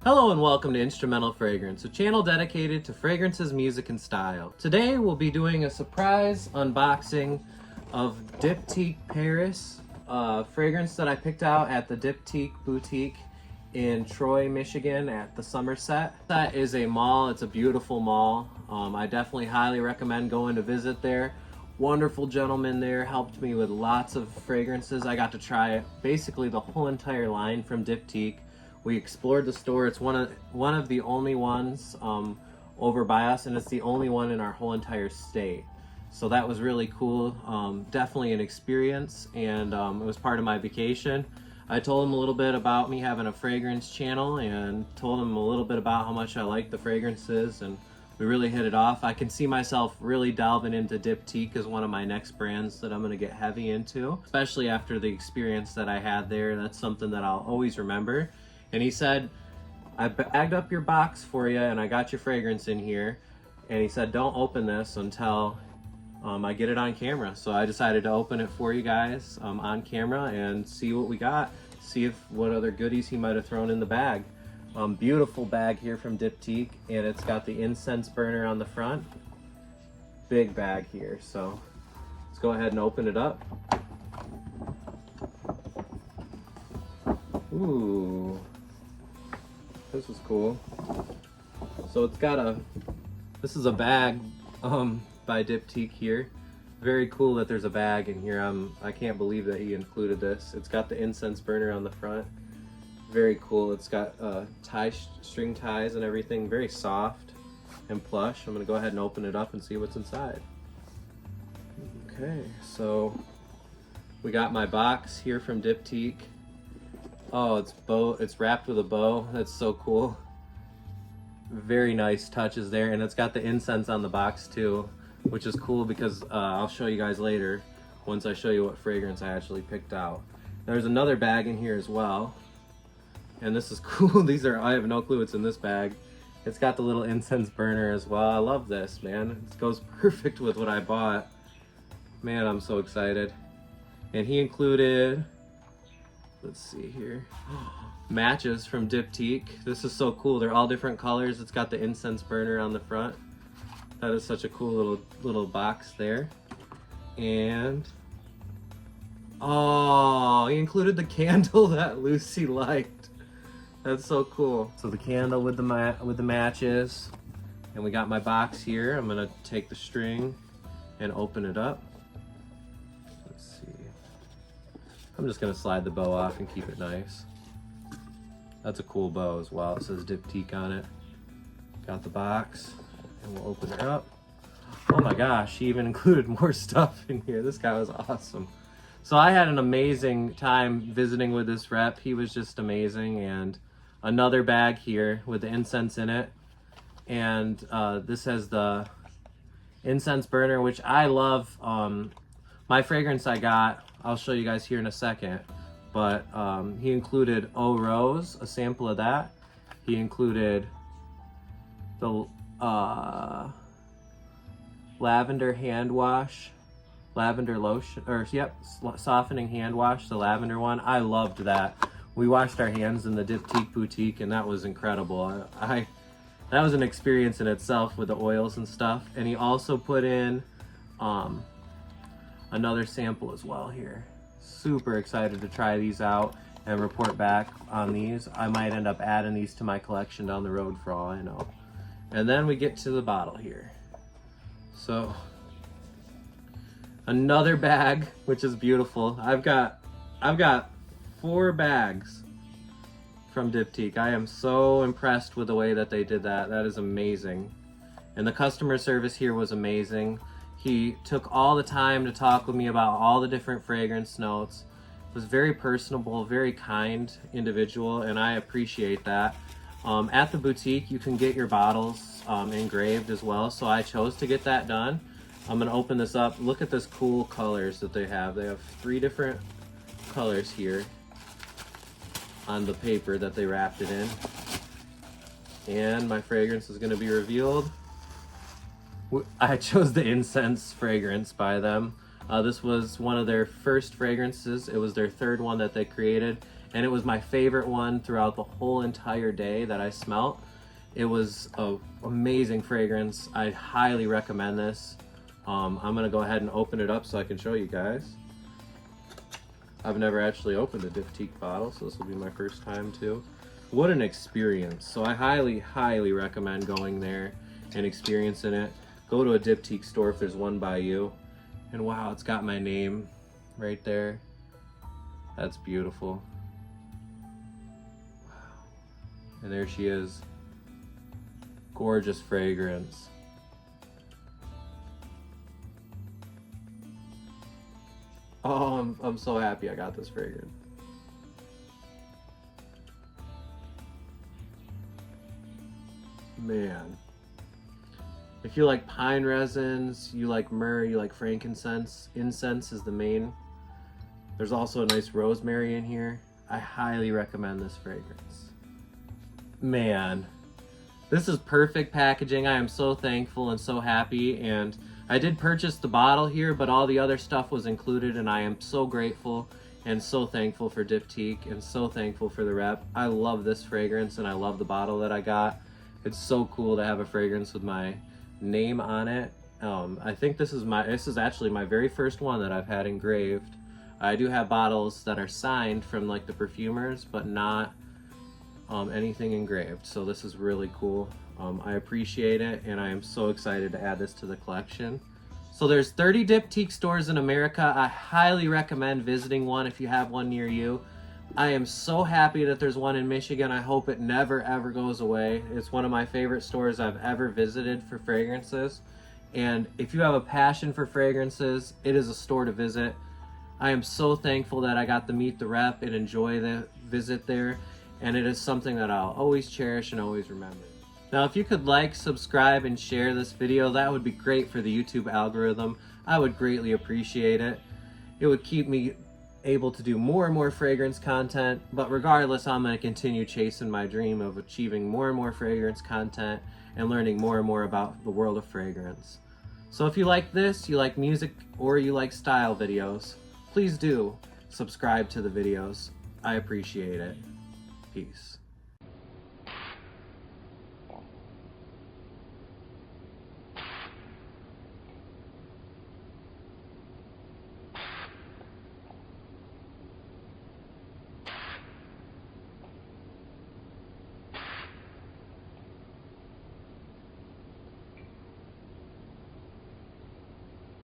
Hello and welcome to Instrumental Fragrance, a channel dedicated to fragrances, music, and style. Today we'll be doing a surprise unboxing of Diptyque Paris, a fragrance that I picked out at the Diptyque boutique in Troy, Michigan at the Somerset. That is a mall, it's a beautiful mall. I definitely highly recommend going to visit there. Wonderful gentleman there, helped me with lots of fragrances. I got to try basically the whole entire line from Diptyque. We explored the store. It's one of the only ones over by us, and it's the only one in our whole entire state. So that was really cool. Definitely an experience, and it was part of my vacation. I told him a little bit about me having a fragrance channel and told him a little bit about how much I like the fragrances, and we really hit it off. I can see myself really delving into Diptyque as one of my next brands that I'm going to get heavy into, especially after the experience that I had there. That's something that I'll always remember. And he said, I bagged up your box for you and I got your fragrance in here. And he said, don't open this until I get it on camera. So I decided to open it for you guys on camera and see what we got. See what other goodies he might have thrown in the bag. Beautiful bag here from Diptyque, and it's got the incense burner on the front. Big bag here, so let's go ahead and open it up. Ooh. This is cool. So it's got this is a bag by Diptyque here. Very cool that there's a bag in here. I can't believe that he included this. It's got the incense burner on the front. Very cool. It's got string ties and everything. Very soft and plush. I'm gonna go ahead and open it up and see what's inside. Okay, so we got my box here from Diptyque. Oh, it's wrapped with a bow. That's so cool. Very nice touches there, and it's got the incense on the box too, which is cool because I'll show you guys later once I show you what fragrance I actually picked out. There's another bag in here as well, and this is cool. I have no clue what's in this bag. It's got the little incense burner as well. I love this, man. It goes perfect with what I bought. Man, I'm so excited. And he included, let's see here, matches from Diptyque. This is so cool. They're all different colors. It's got the incense burner on the front. That is such a cool little box there. And oh, he included the candle that Lucy liked. That's so cool. So the candle with the matches, and we got my box here. I'm gonna take the string and open it up. I'm just gonna slide the bow off and keep it nice. That's a cool bow as well. It says Diptyque on it. Got the box, and we'll open it up. Oh my gosh, he even included more stuff in here. This guy was awesome. So I had an amazing time visiting with this rep. He was just amazing. And another bag here with the incense in it. And this has the incense burner, which I love. My fragrance I got, I'll show you guys here in a second, but he included Eau Rose, a sample of that. He included the lavender hand wash, lavender lotion, or yep, softening hand wash, the lavender one. I loved that. We washed our hands in the Diptyque boutique, and that was incredible. That was an experience in itself with the oils and stuff. And he also put in another sample as well here. Super excited to try these out and report back on these. I might end up adding these to my collection down the road for all I know. And then we get to the bottle here. So another bag, which is beautiful. I've got 4 bags from Diptyque. I am so impressed with the way that they did that. That is amazing. And the customer service here was amazing. He took all the time to talk with me about all the different fragrance notes. Was very personable, very kind individual, and I appreciate that. At the boutique, you can get your bottles engraved as well, so I chose to get that done. I'm gonna open this up. Look at this cool colors that they have. They have 3 different colors here on the paper that they wrapped it in. And my fragrance is gonna be revealed. I chose the incense fragrance by them. This was one of their first fragrances. It was their 3rd one that they created. and it was my favorite one throughout the whole entire day that I smelt. It was an amazing fragrance. I highly recommend this. I'm gonna go ahead and open it up so I can show you guys. I've never actually opened a Diptyque bottle, so this will be my first time too. What an experience. So I highly recommend going there and experiencing it. Go to a Diptyque store if there's one by you. And wow, it's got my name right there. That's beautiful. Wow. And there she is. Gorgeous fragrance. Oh, I'm so happy I got this fragrance. Man. If you like pine resins, you like myrrh, you like frankincense, incense is the main. There's also a nice rosemary in here. I highly recommend this fragrance. Man, this is perfect packaging. I am so thankful and so happy, and I did purchase the bottle here, but all the other stuff was included, and I am so grateful and so thankful for Diptyque and so thankful for the rep. I love this fragrance and I love the bottle that I got. It's so cool to have a fragrance with my name on it. I think this is actually my very first one that I've had engraved. I do have bottles that are signed from like the perfumers, but not anything engraved. So this is really cool. I appreciate it, and I am so excited to add this to the collection. So there's 30 Diptyque stores in America. I highly recommend visiting one if you have one near you. I am so happy that there's one in Michigan. I hope it never ever goes away. It's one of my favorite stores I've ever visited for fragrances. And if you have a passion for fragrances, it is a store to visit. I am so thankful that I got to meet the rep and enjoy the visit there. And it is something that I'll always cherish and always remember. Now, if you could like, subscribe, and share this video, that would be great for the YouTube algorithm. I would greatly appreciate it. It would keep me able to do more and more fragrance content, but regardless, I'm going to continue chasing my dream of achieving more and more fragrance content and learning more and more about the world of fragrance. So if you like this, you like music, or you like style videos, please do subscribe to the videos. I appreciate it. Peace.